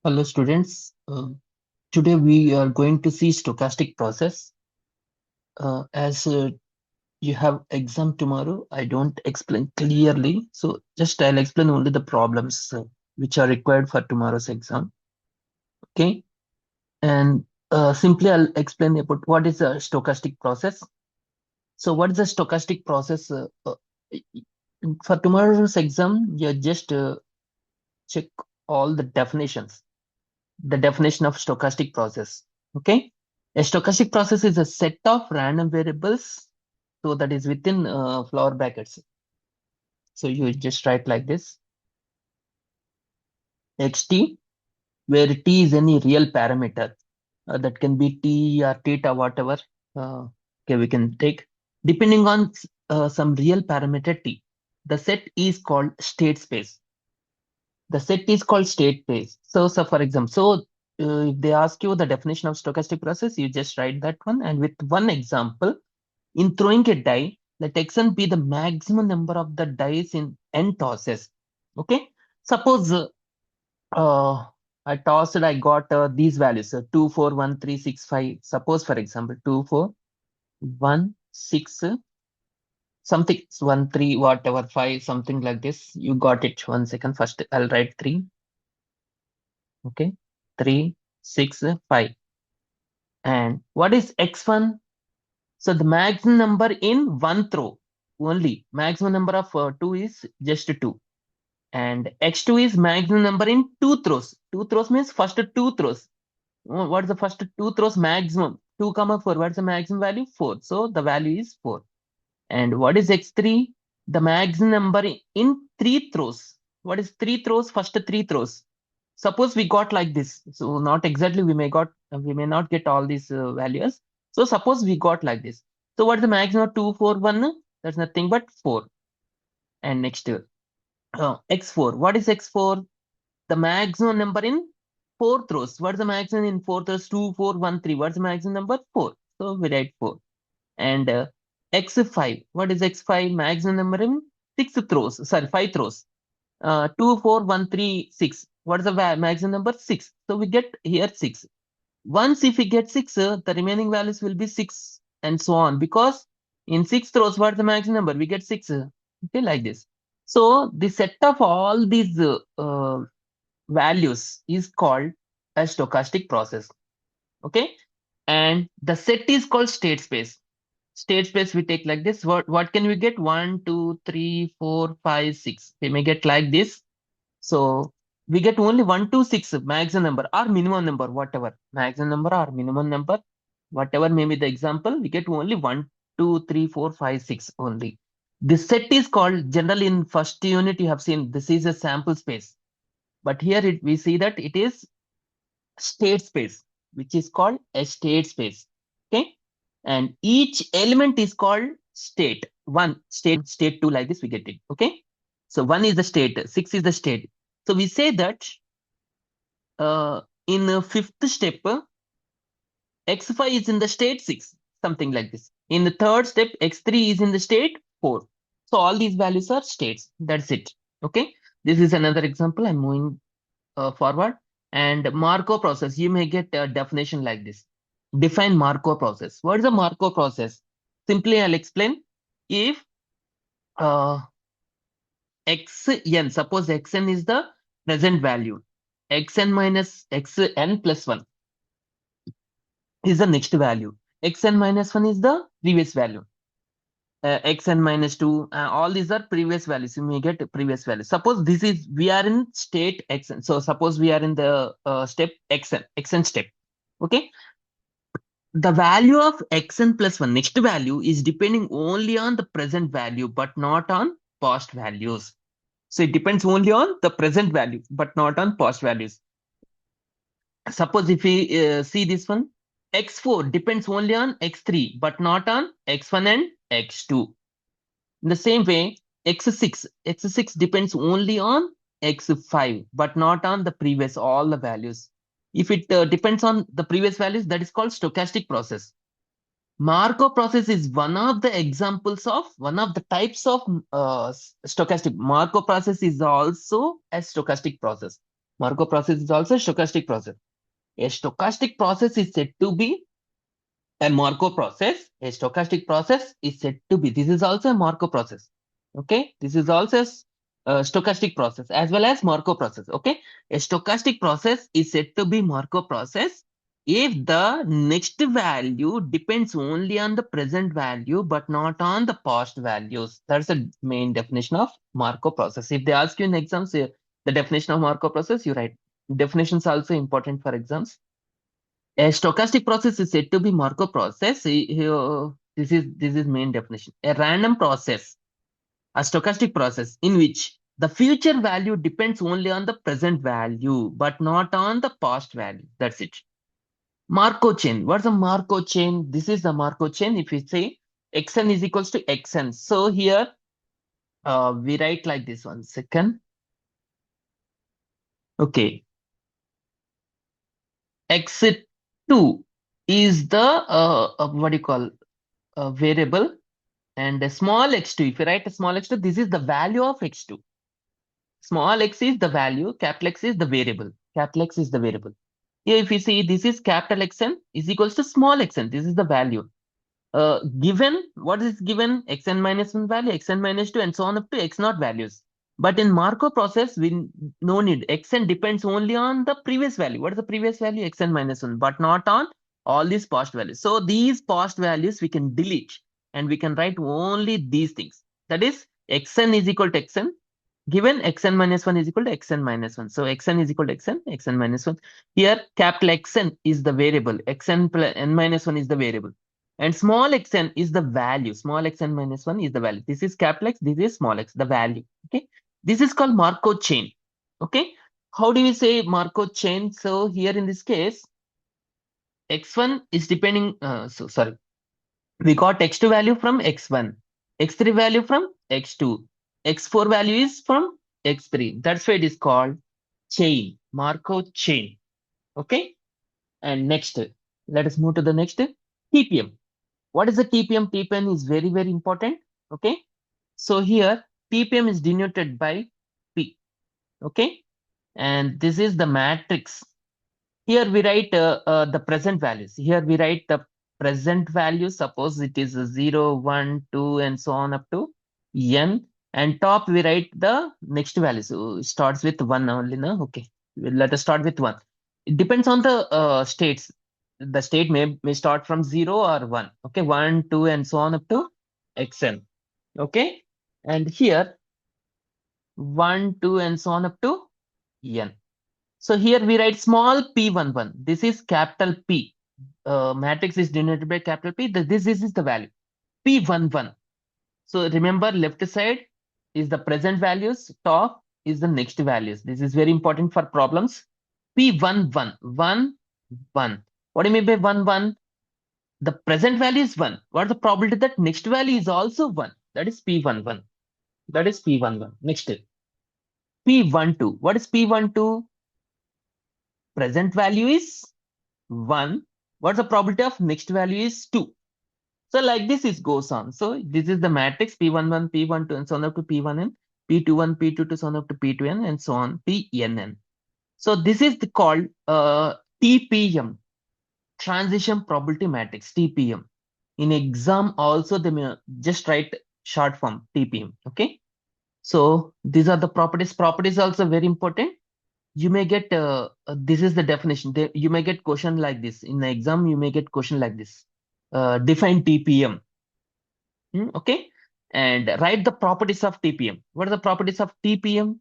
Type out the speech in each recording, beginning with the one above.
Hello, students. Today we are going to see stochastic process. As you have exam tomorrow, I don't explain clearly, so just I'll explain only the problems which are required for tomorrow's exam. Okay, and simply I'll explain about what is a stochastic process. So, what is a stochastic process? For tomorrow's exam, you just check all the definitions. The definition of stochastic process. Okay, a stochastic process is a set of random variables, so that is within flower brackets. So you just write like this: xt, where t is any real parameter, that can be t or theta, whatever. Okay, we can take depending on some real parameter t. The set is called state space. The set is called state space. So for example, if they ask you the definition of stochastic process, you just write that one. And with one example, in throwing a die, let xn be the maximum number of the dice in n tosses. Okay. Suppose I tossed, I got these values: 2, 4, 1, 3, 6, 5. Suppose, for example, 2, 4, 1, 6, something, 1, 3, whatever, 5, something like this. You got it. 1 second. First, I'll write 3. Okay. 3, 6, 5. And what is x1? So the maximum number in one throw only. Maximum number of 2 is just 2. And x2 is maximum number in two throws. Two throws means first two throws. What is the first two throws maximum? 2, comma 4. What is the maximum value? 4. So the value is 4. And what is x3? The maximum number in three throws. What is three throws? First three throws. Suppose we got like this. So not exactly, we may not get all these values. So suppose we got like this. So what is the maximum of 2, 4, 1? That's nothing but 4. And next x4. What is x4? The maximum number in four throws. What is the maximum in four throws? 2, 4, 1, 3. What's the maximum number? 4. So we write 4. And x5. What is x5? Maximum number in six throws. Sorry, five throws. 2, 4, 1, 3, 6. What is the maximum number? 6. So we get here 6. Once if we get 6, the remaining values will be 6 and so on. Because in 6 throws, what is the maximum number? We get 6. Okay, like this. So the set of all these values is called a stochastic process. Okay. And the set is called state space. State space we take like this. What can we get? 1, 2, 3, 4, 5, 6. We may get like this. So we get only 1 to 6 maximum number or minimum number, whatever. Maximum number or minimum number, whatever may be the example, we get only 1, 2, 3, 4, 5, 6 only. This set is called, generally in first unit you have seen this is a sample space. But here we see that it is state space, which is called a state space. Okay. And each element is called state. One, state two, like this we get it. Okay. So 1 is the state, 6 is the state. So we say that in the fifth step, x5 is in the state 6, something like this. In the third step, x3 is in the state 4. So all these values are states. That's it. Okay. This is another example. I'm moving forward. And Markov process, you may get a definition like this. Define Markov process. What is a Markov process? Simply, I'll explain. If xn, suppose xn is the present value, xn minus xn plus 1 is the next value. Xn minus 1 is the previous value. Xn minus 2, all these are previous values. You may get previous values. Suppose we are in state xn. So suppose we are in the step xn step. Okay. The value of xn plus 1, next value, is depending only on the present value, but not on past values. So it depends only on the present value, but not on past values. Suppose if we see this one, x4 depends only on x3, but not on x1 and x2. In the same way, x6 depends only on x5, but not on the previous, all the values. If it depends on the previous values, that is called stochastic process. Markov process is one of the examples of one of the types of stochastic. Markov process is also a stochastic process. Markov process is also a stochastic process. A stochastic process is said to be a Markov process. A stochastic process is said to be. This is also a Markov process. Okay. This is also a stochastic process as well as Markov process. Okay. A stochastic process is said to be Markov process if the next value depends only on the present value but not on the past values. That's the main definition of Markov process. If they ask you in exams, the definition of Markov process, you write. Definitions also important for exams. A stochastic process is said to be Markov process. This is main definition. A random process, a stochastic process in which the future value depends only on the present value, but not on the past value. That's it. Markov chain. What's a Markov chain? This is the Markov chain. If we say xn is equals to xn. So here we write like this. 1 second. Okay. X2 is the what do you call variable. And a small x2, if you write a small x2, this is the value of x2. Small x is the value, capital X is the variable. Capital X is the variable. Here, if you see, this is capital Xn is equals to small xn. This is the value. Given, what is given? Xn minus 1 value, xn minus 2, and so on up to x naught values. But in Markov process, we no need. Xn depends only on the previous value. What is the previous value? Xn minus 1, but not on all these past values. So these past values we can delete and we can write only these things. That is, xn is equal to xn, given xn minus 1 is equal to xn minus 1. So xn is equal to xn minus 1. Here, capital Xn is the variable, xn plus n minus 1 is the variable. And small xn is the value. Small xn minus 1 is the value. This is capital X, this is small x, the value. Okay. This is called Markov chain. Okay. How do we say Markov chain? So here in this case, x1 is depending, sorry, we got x2 value from x1, x3 value from x2, x4 value is from x3. That's why it is called chain, Markov chain. Okay. And next, let us move to the next TPM. What is the TPM? TPM is very, very important. Okay. So here TPM is denoted by P. Okay. And this is the matrix. Here we write the present values. Here we write the present value. Suppose it is 0, 1, 2, and so on up to n. And top we write the next value. So it starts with 1 only. No? Okay. Let us start with 1. It depends on the states. The state may start from 0 or 1. Okay. 1, 2, and so on up to xn. Okay. And here 1, 2, and so on up to n. So here we write small p11. This is capital P. Matrix is denoted by capital P. This is the value. P11. So remember, left side is the present values. Top is the next values. This is very important for problems. P11. 1, 1. What do you mean by 1, 1? The present value is 1. What is the probability that next value is also 1? That is P11. That is P11. Next. P12. What is P12? Present value is 1. What's the probability of next value is 2. So like this it goes on. So this is the matrix P11, P12, and so on up to P1n, P21, P22, so on up to P2n, and so on Pnn. So this is called TPM, transition probability matrix, TPM. In exam also they may just write short form TPM. Okay. So these are the properties. Properties also very important. You may get this is the definition. You may get question like this in the exam. You may get question like this. Define TPM. Okay, and write the properties of TPM. What are the properties of TPM?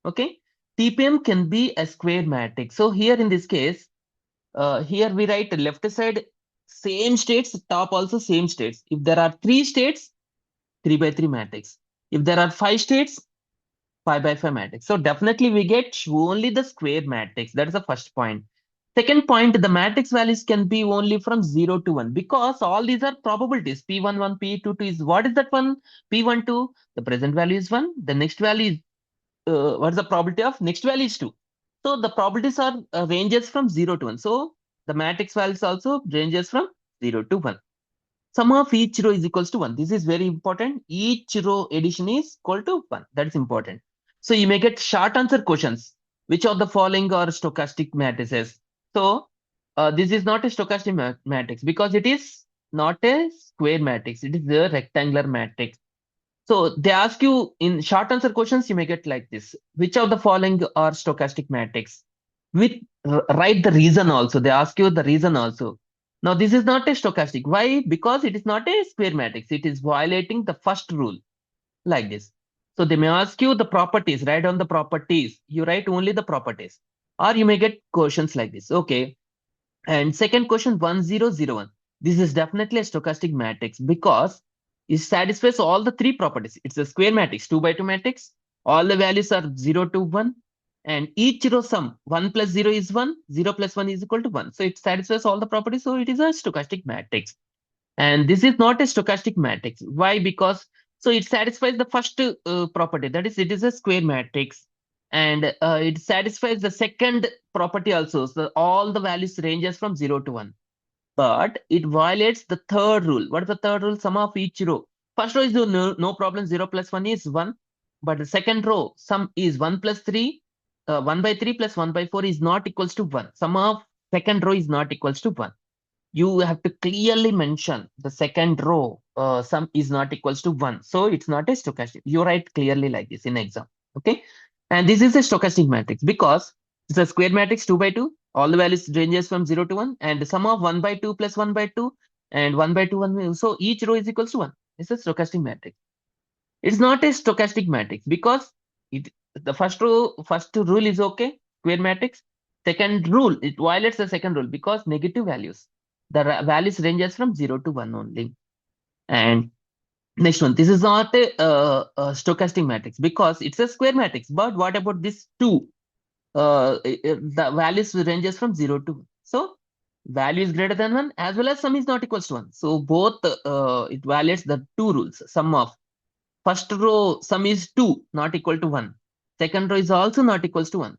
Okay, TPM can be a square matrix. So here in this case, here we write left side same states, top also same states. If there are 3 states, 3 by 3 matrix. If there are 5 states, 5 by 5 matrix. So definitely we get only the square matrix. That is the first point. Second point, the matrix values can be only from 0 to 1 because all these are probabilities. P11, P22 is what is that one? P12, the present value is 1. The next value is, what is the probability of next value is 2. So the probabilities are ranges from 0 to 1. So the matrix values also ranges from 0 to 1. Sum of each row is equals to 1. This is very important. Each row addition is equal to 1. That is important. So you may get short answer questions. which of the following are stochastic matrices? So this is not a stochastic matrix because it is not a square matrix. It is a rectangular matrix. So they ask you in short answer questions, you may get like this. Which of the following are stochastic matrix? With write the reason also. They ask you the reason also. Now this is not a stochastic. Why? Because it is not a square matrix. It is violating the first rule like this. So they may ask you the properties. Write down the properties. You write only the properties. Or you may get questions like this. Okay. And second question 1001. This is definitely a stochastic matrix because it satisfies all the three properties. It's a square matrix, 2 by 2 matrix. All the values are 0 to 1. And each row sum 1 plus 0 is 1, 0 plus 1 is equal to 1. So it satisfies all the properties. So it is a stochastic matrix. And this is not a stochastic matrix. Why? Because so it satisfies the first property, that is, it is a square matrix, and it satisfies the second property also. So all the values ranges from 0 to 1. But it violates the third rule. What is the third rule? Sum of each row. First row is no problem. 0 plus 1 is 1. But the second row, sum is 1 plus 3. 1 by 3 plus 1 by 4 is not equals to 1. Sum of second row is not equals to 1. You have to clearly mention the second row sum is not equals to 1. So it's not a stochastic. You write clearly like this in exam. Okay. And this is a stochastic matrix because it's a square matrix 2 by 2. All the values ranges from 0 to 1. And the sum of 1 by 2 plus 1 by 2 and 1 by 2, 1. So each row is equals to 1. It's a stochastic matrix. It's not a stochastic matrix because the first rule is okay, square matrix. Second rule, it violates the second rule because negative values. The values ranges from 0 to 1 only. And next one, this is not a stochastic matrix because it's a square matrix. But what about this 2? The values ranges from 0 to 1. So value is greater than 1 as well as sum is not equals to 1. So both it violates the two rules. Sum of first row sum is 2, not equal to 1. Second row is also not equals to 1.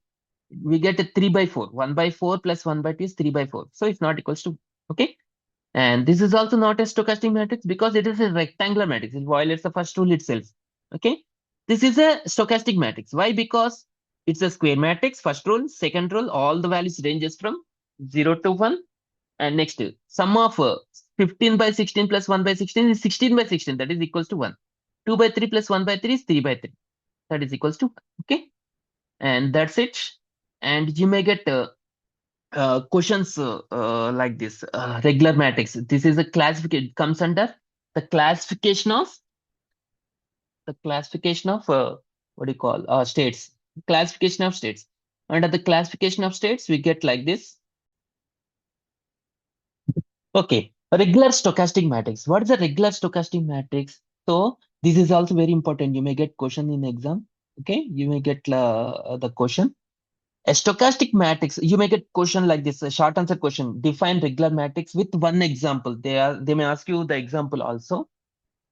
We get a 3 by 4. 1 by 4 plus 1 by 2 is 3 by 4. So it's not equals to, okay. And this is also not a stochastic matrix because it is a rectangular matrix. It violates the first rule itself. Okay. This is a stochastic matrix. Why? Because it's a square matrix. First rule, second rule, all the values ranges from 0 to 1. And next, sum of 15 by 16 plus 1 by 16 is 16 by 16. That is equals to 1. 2 by 3 plus 1 by 3 is 3 by 3. That is equals to 1. Okay. And that's it. And you may get questions like this. Regular matrix. This is a classification. It comes under the classification of what do you call states. Classification of states. Under the classification of states, we get like this. Okay, a regular stochastic matrix. What is a regular stochastic matrix? So this is also very important. You may get question in exam. Okay, you may get the question. A stochastic matrix. You may get question like this. A short answer question. Define regular matrix with one example. They may ask you the example also.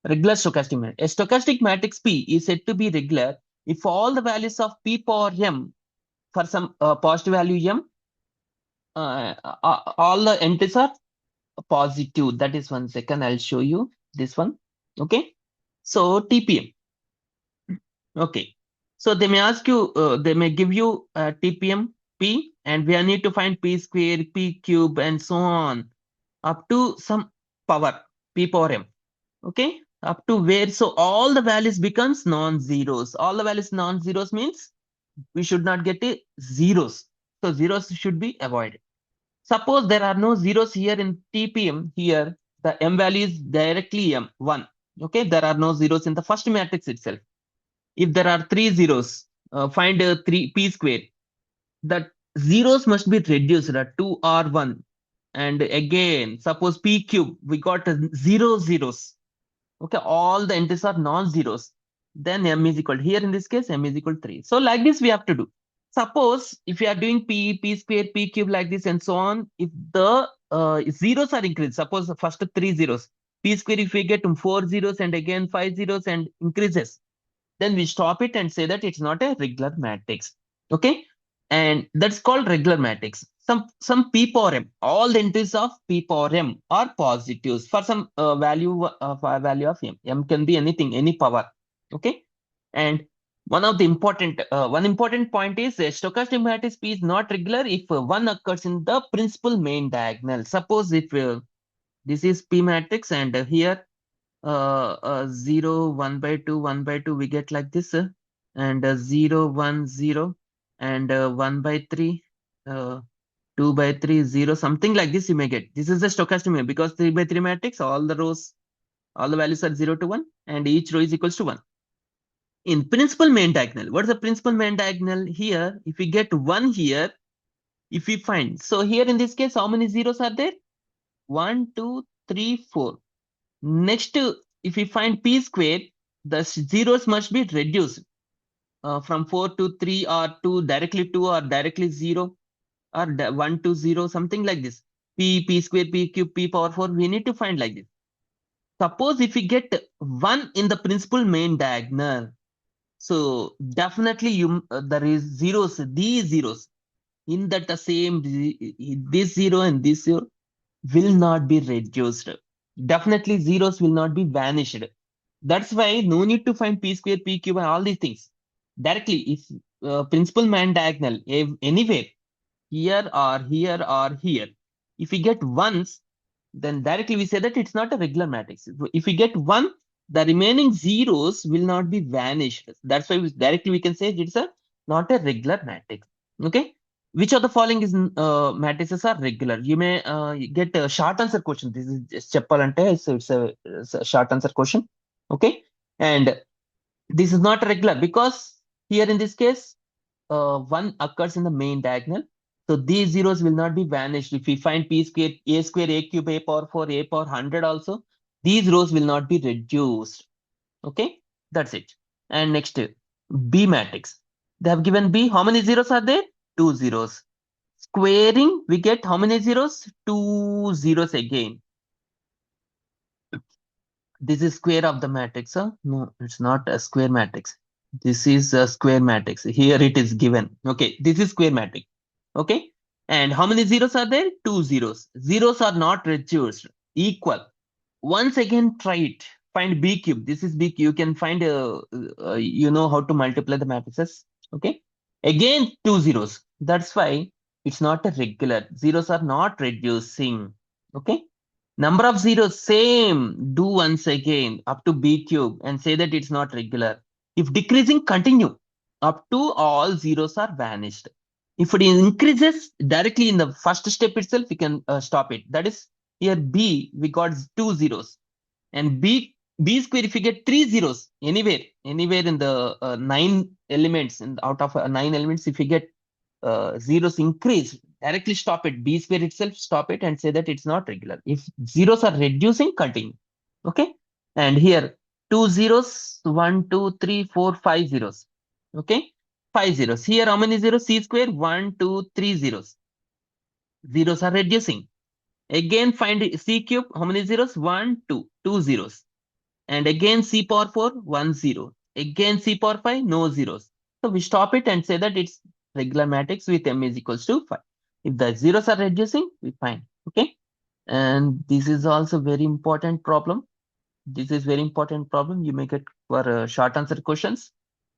Regular stochastic matrix. A stochastic matrix P is said to be regular if all the values of P power m for some positive value m, all the entries are positive. That is 1 second. I'll show you this one. Okay. So TPM. Okay. So they may ask you, they may give you TPM P, and we need to find P square, P cube, and so on up to some power, P power M. Okay. Up to where? So all the values becomes non-zeros. All the values non-zeros means we should not get a zeros. So zeros should be avoided. Suppose there are no zeros here in TPM. Here, the M value is directly M, 1. Okay, there are no zeros in the first matrix itself. If there are 3 zeros, find 3 P square. The zeros must be reduced at 2 or 1. And again, suppose P cube, we got 0 zeros. Okay, all the entries are non-zeros. Then M is equal to, here in this case, M is equal to 3. So like this, we have to do. Suppose if you are doing P square, P cube like this and so on, if the zeros are increased, suppose the first 3 zeros, P square, if we get 4 zeros and again 5 zeros and increases, then we stop it and say that it's not a regular matrix. Okay. And that's called regular matrix. Some P power M, all the entries of P power M are positives for some value of M. M can be anything, any power. Okay. And One of the important point is stochastic matrix P is not regular if one occurs in the principal main diagonal. Suppose if this is P matrix and here 0 1 by 2 1 by 2 we get like this and 0 1 0 and 1 by 3 uh, 2 by 3 0 something like this you may get. This is the stochastic matrix because 3 by 3 matrix all the rows all the values are 0 to 1 and each row is equals to 1. In principal main diagonal, what is the principal main diagonal here? If we get 1 here, if we find, so here in this case, how many zeros are there? 1, 2, 3, 4. Next, if we find p square, the zeros must be reduced from 4 to 3 or 2 directly 2 or directly 0 or 1 to 0, something like this. P square, p cube, p power 4, we need to find like this. Suppose if we get 1 in the principal main diagonal, so definitely there is zeros, these zeros in that the same this zero and this zero will not be reduced. Definitely zeros will not be vanished. That's why no need to find p square, p cube, and all these things. Directly, if principal main diagonal anywhere here or here or here, if we get ones, then directly we say that it's not a regular matrix. If we get one, the remaining zeros will not be vanished. That's why directly we can say it's a not a regular matrix. Okay. Which of the following is matrices are regular? You may get a short answer question. This is just Cheppalante, so it's a short answer question. Okay. And this is not regular because here in this case, 1 occurs in the main diagonal. So these zeros will not be vanished. If we find p square, a cube, a power 4, a power 100 also, these rows will not be reduced. Okay, that's it. And next, B matrix. They have given B. How many zeros are there? 2 zeros. Squaring, we get how many zeros? 2 zeros again. This is square of the matrix. Huh? No, it's not a square matrix. This is a square matrix. Here it is given. Okay, this is square matrix. Okay. And how many zeros are there? 2 zeros. Zeros are not reduced. Equal. Once again, try it. Find B cube. This is B cube. You can find, you know how to multiply the matrices. Okay. Again, 2 zeros. That's why it's not a regular. Zeros are not reducing. Okay. Number of zeros, same. Do once again up to B cube and say that it's not regular. If decreasing, continue. Up to all zeros are vanished. If it increases directly in the first step itself, we can stop it. That is here B, we got 2 zeros. And B square, if you get 3 zeros anywhere in the 9 elements, and out of 9 elements, if you get zeros increase, directly stop it. B square itself, stop it and say that it's not regular. If zeros are reducing, continue. Okay. And here, 2 zeros, 1, 2, 3, 4, 5 zeros. Okay. 5 zeros. Here, how many zeros? C square, 1, 2, 3 zeros. Zeros are reducing. Again, find C cube. How many zeros? 1, 2, 2 zeros. And again, C power 4, 1, 0. Again, C power 5, no zeros. So we stop it and say that it's regular matrix with M is equals to 5. If the zeros are reducing, we find. Okay. And this is also very important problem. This is very important problem. You may get for short answer questions.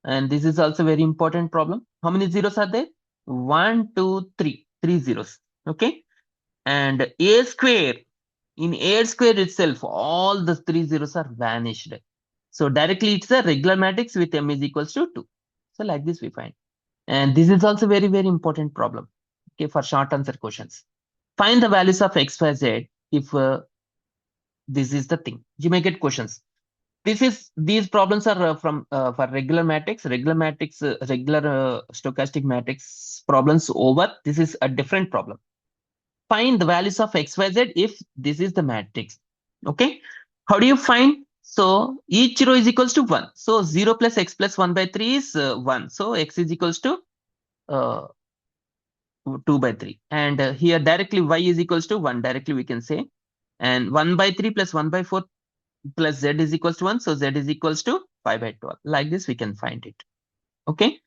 And this is also very important problem. How many zeros are there? 1, 2, 3. 3 zeros. Okay. And A square, in A square itself, all the 3 zeros are vanished. So directly it's a regular matrix with M is equals to 2. So like this we find. And this is also very, very important problem. Okay, for short answer questions. Find the values of X, Y, Z if this is the thing. You may get questions. These problems are from for regular matrix, regular stochastic matrix problems over. This is a different problem. Find the values of X, Y, Z if this is the matrix. Okay. How do you find? So each row is equals to 1. So 0 plus X plus 1 by 3 is 1. So X is equals to uh, 2 by 3. And here directly Y is equals to 1. Directly we can say. And 1 by 3 plus 1 by 4 plus Z is equals to 1. So Z is equals to 5 by 12. Like this we can find it. Okay.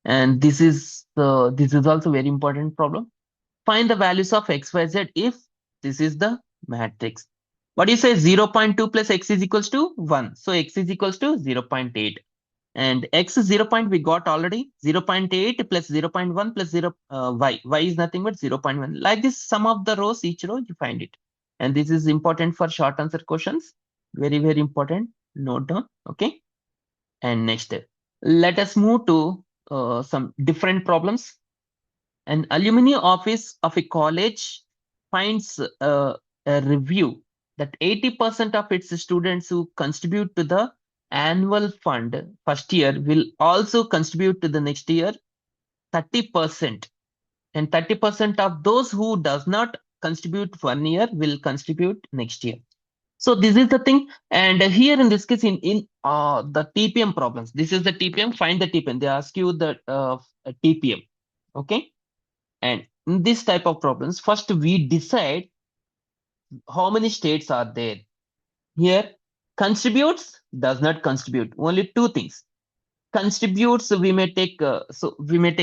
And this is also very important problem. Find the values of X, Y, Z if this is the matrix. What do you say? 0.2 plus X is equals to 1. So X is equals to 0.8. And x is 0 point we got already 0.8 plus 0.1 plus 0 y is nothing but 0.1. Like this, sum of the rows, each row you find it. And this is important for short answer questions. Very, very important. Note down. Okay. And next, let us move to some different problems. An alumni office of a college finds a review that 80% of its students who contribute to the annual fund first year will also contribute to the next year 30%, and 30% of those who does not contribute 1 year will contribute next year. So this is the thing. And here in this case, in the TPM problems, this is the TPM. Find the TPM. They ask you the TPM. Okay. And in this type of problems, first we decide how many states are there. Here, contributes, does not contribute. Only two things. Contributes, we may take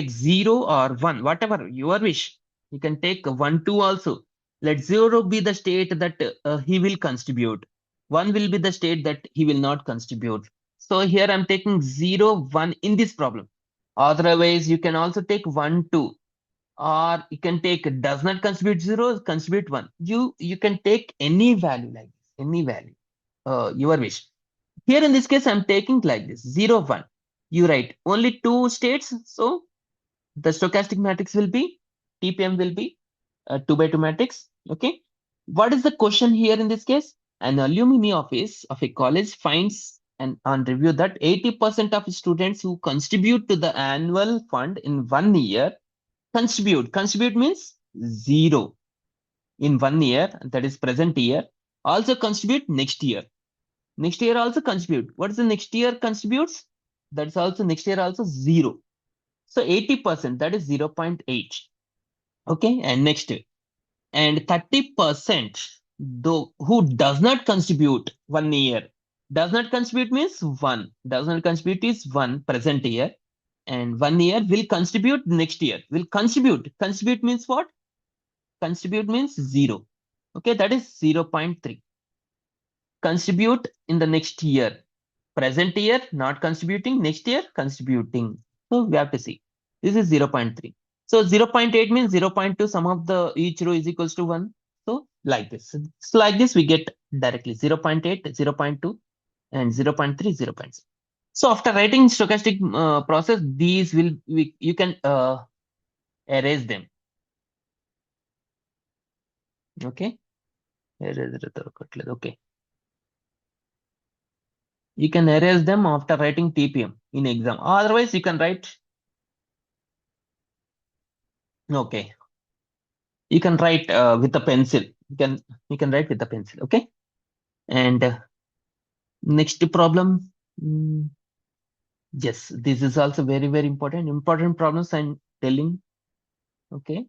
0 or 1, whatever your wish. You can take 1, 2 also. Let 0 be the state that he will contribute. 1 will be the state that he will not contribute. So here I'm taking 0, 1 in this problem. Otherwise, you can also take 1, 2. Or you can take does not contribute 0, contribute 1. You can take any value like this, any value, your wish. Here in this case, I'm taking like this 0, 1. You write only two states, so the stochastic matrix will be TPM will be 2 by 2 matrix. Okay. What is the question here in this case? An alumni office of a college finds and on review that 80% of students who contribute to the annual fund in 1 year contribute means 0 in 1 year, that is present year, also contribute next year also contribute. What is the next year contributes? That's also next year also 0. So 80%, that is 0.8. Okay. And next, and 30% though who does not contribute 1 year, does not contribute means 1, does not contribute is 1 present year, and 1 year will contribute next year, will contribute means what? Contribute means 0. Okay, that is 0.3. Contribute in the next year. Present year not contributing, next year contributing. So we have to see. This is 0.3. So 0.8 means 0.2, sum of the each row is equals to 1. So like this. So like this we get directly 0.8, 0.2 and 0.3, 0.6. So after writing stochastic process, these will you can erase them. Okay. Okay. You can erase them after writing TPM in exam. Otherwise, you can write. Okay. You can write with a pencil. You can write with a pencil. Okay. And next problem. Yes, this is also very, very important. Important problems I'm telling. Okay.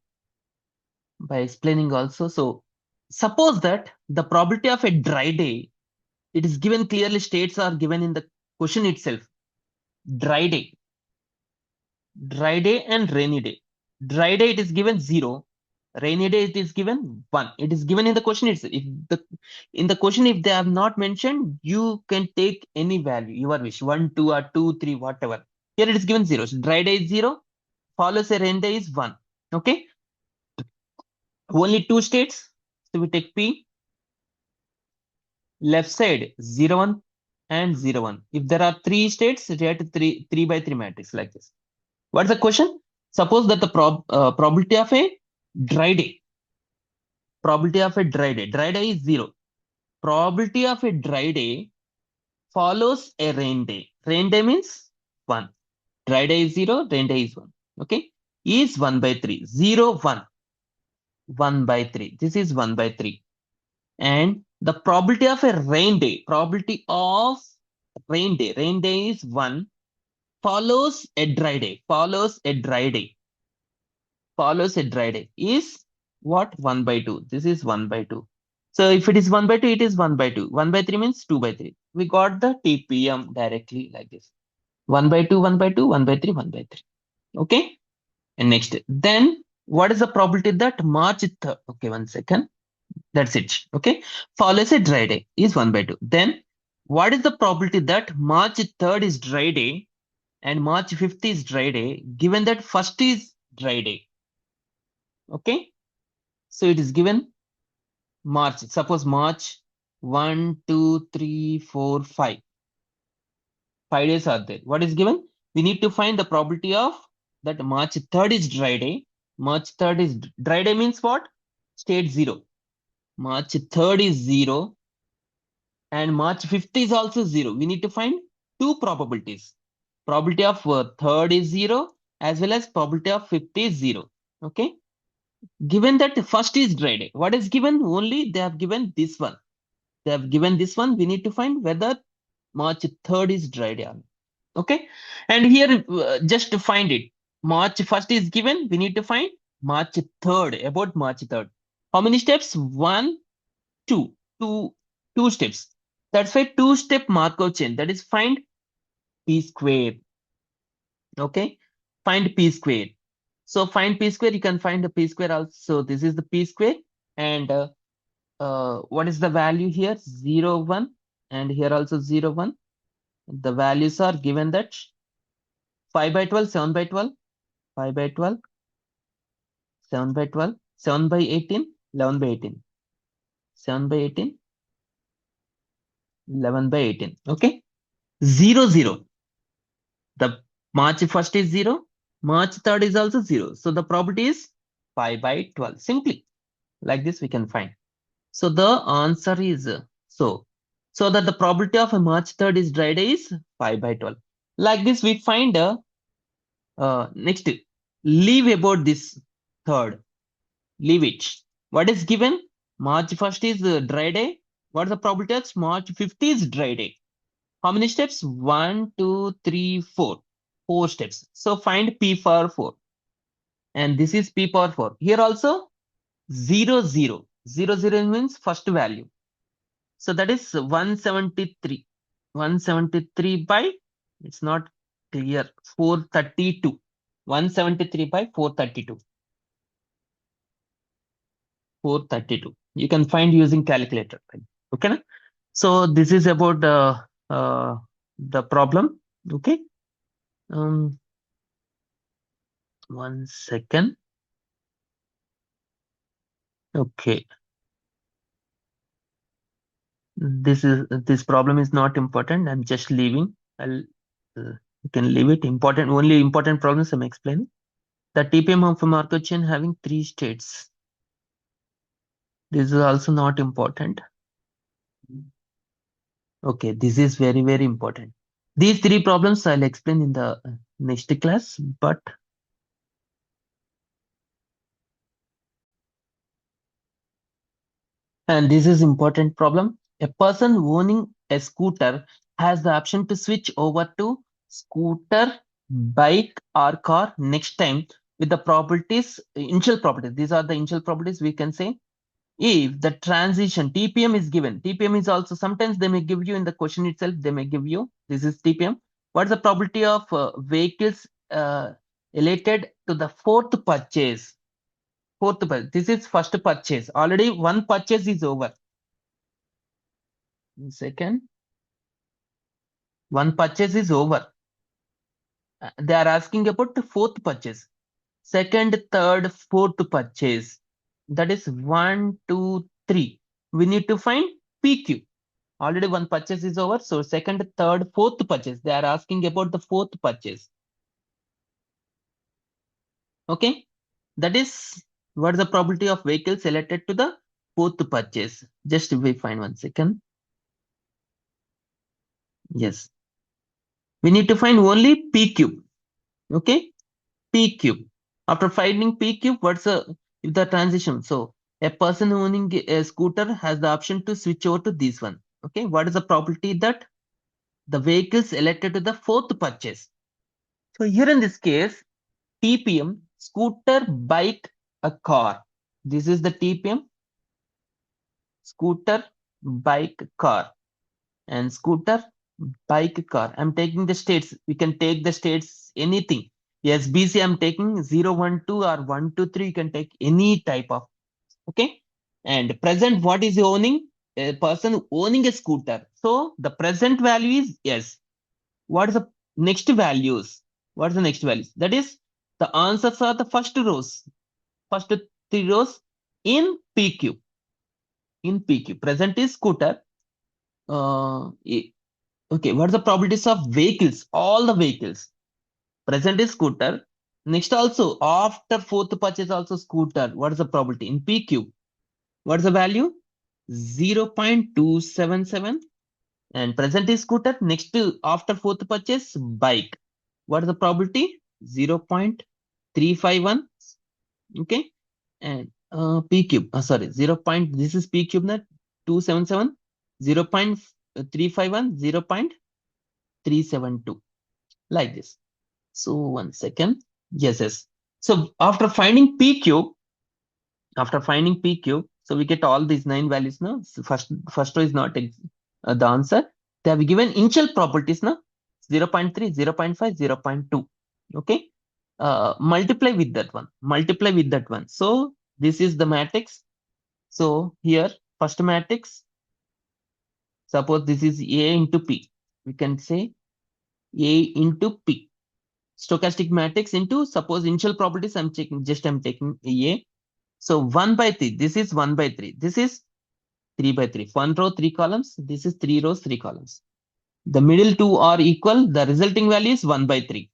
By explaining also. So suppose that the probability of a dry day, it is given clearly, states are given in the question itself. Dry day. Dry day and rainy day. Dry day, it is given 0. Rainy day, it is given 1. It is given in the question itself. In the question, if they have not mentioned, you can take any value, your wish, 1, 2, or 2, 3, whatever. Here it is given 0. So dry day is 0, follows a rainy day is 1. Okay. Only two states. So we take P. Left side 0, 1 and 0, 1. If there are three states, we have to 3 by 3 matrix like this. What's the question? Suppose that the probability of a dry day. Probability of a dry day. Dry day is 0. Probability of a dry day follows a rain day. Rain day means 1. Dry day is 0. Rain day is 1. Okay. Is 1 by 3. 0, 1. 1 by 3. This is 1 by 3. And the probability of a rain day. Probability of rain day. Rain day is 1. Follows a dry day. Follows a dry day. Follows a dry day is what? 1 by 2. This is 1 by 2. So if it is 1 by 2, it is 1 by 2. 1 by 3 means 2 by 3. We got the TPM directly like this. 1 by 2, 1 by 2, 1 by 3, 1 by 3. Okay. And next, then what is the probability that March 3rd? Okay, 1 second. That's it. Okay. Follows a dry day is 1 by 2. Then what is the probability that March 3rd is dry day and March 5th is dry day, given that first is dry day. Okay. So it is given March. Suppose March 1, 2, 3, 4, 5. 5 days are there. What is given? We need to find the probability of that March 3rd is dry day. March 3rd is dry day means what? State 0. March 3rd is 0 and March 5th is also 0. We need to find two probabilities. Probability of 3rd is 0 as well as probability of 5th is 0. Okay. Given that first is dry day, what is given? Only they have given this one. They have given this one. We need to find whether March 3rd is dry day. Okay. And here, just to find it, March 1st is given. We need to find March 3rd, about March 3rd. How many steps? One, two, two, two steps. That's why two-step Markov chain. That is find p square. Okay. Find p square. So find p square. You can find the p square also. So this is the p square. And what is the value here? 0, 1. And here also 0, 1. The values are given that 5 by 12, 7 by 12, 5 by 12, 7 by 12, 7 by 18, 11 by 18, 7 by 18, 11 by 18. Okay. 0, 0. The March 1st is 0. March 3rd is also 0. So the probability is 5 by 12. Simply like this we can find. So the answer is so that the probability of a March 3rd is dry day is 5 by 12. Like this we find next leave about this third. Leave it. What is given? March 1st is dry day. What is the probability of March 5th is dry day? How many steps? 1, 2, 3, 4. 4 steps. So find P power 4. And this is P power 4. Here also 0, 0. 0, 0 means first value. So that is 173. 173 by, it's not clear, 432. 173 by 432. 432. You can find using calculator. Okay. So this is about the problem. Okay. 1 second. Okay. This problem is not important. I'm just leaving. You can leave it. Only important problems I'm explaining. The TPM of a Markov chain having 3 states. This is also not important. Okay, this is very, very important. These 3 problems I'll explain in the next class, but and this is important problem. A person owning a scooter has the option to switch over to scooter, bike, or car next time with the properties, initial properties. These are the initial properties we can say. If the transition TPM is given, TPM is also sometimes they may give you in the question itself, they may give you this is TPM. What is the probability of vehicles related to the fourth purchase? Fourth purchase. This is first purchase. Already one purchase is over. Second, one purchase is over. They are asking about the fourth purchase. Second, third, fourth purchase. That is 1, 2, 3. We need to find PQ. Already one purchase is over. So second, third, fourth purchase. They are asking about the fourth purchase. Okay. That is what is the probability of vehicle selected to the fourth purchase. Just we find 1 second. Yes. We need to find only P cube. Okay. P cube. After finding P cube, what's the transition? So a person owning a scooter has the option to switch over to this one. Okay. What is the probability that the vehicle selected to the fourth purchase? So here in this case, TPM, scooter, bike, a car. This is the TPM, scooter, bike, car. And scooter, bike, car. I'm taking the states. We can take the states, anything. Yes, BC, I'm taking 0, 1, 2 or 1, 2, 3. You can take any type of, okay? And present, what is owning? A person owning a scooter. So the present value is yes. What is the next values. What's the next values? That is, the answers are the first rows, first three rows in PQ. In PQ, present is scooter. Okay, what's the probabilities of vehicles? All the vehicles. Present is scooter. Next also, after fourth purchase also scooter. What is the probability? In PQ, what's the value? 0.277. And present is scooter. Next to after fourth purchase, bike. What is the probability? 0.351. Okay. And P cube. Sorry, 0. This is P cube net 277. 0.351, 0.372. Like this. So 1 second. Yes, yes. So after finding P cube, so we get all these 9 values now. So first row is not the answer. They have given initial properties now. 0.3, 0.5, 0.2. Okay. Multiply with that one. Multiply with that one. So this is the matrix. So here, first matrix, suppose this is A into P. We can say A into P. Stochastic matrix into, suppose initial properties I'm taking A. So 1 by 3, this is 1 by 3. This is 3 by 3. 1 row, 3 columns. This is 3 rows, 3 columns. The middle two are equal. The resulting value is 1 by 3.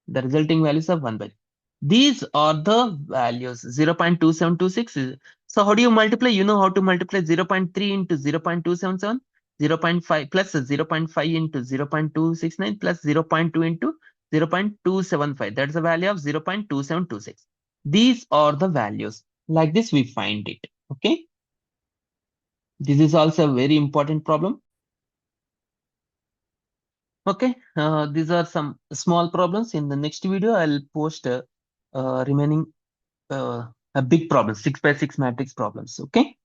The resulting values are 1 by 3. These are the values 0.2726. So how do you multiply? You know how to multiply 0.3 into 0.277, 0.5 plus 0.5 into 0.269 plus 0.2 into 0.275. That's the value of 0.2726. These are the values. Like this, we find it. Okay. This is also a very important problem. Okay. These are some small problems. In the next video, I'll post remaining a big problem, 6 by 6 matrix problems. Okay.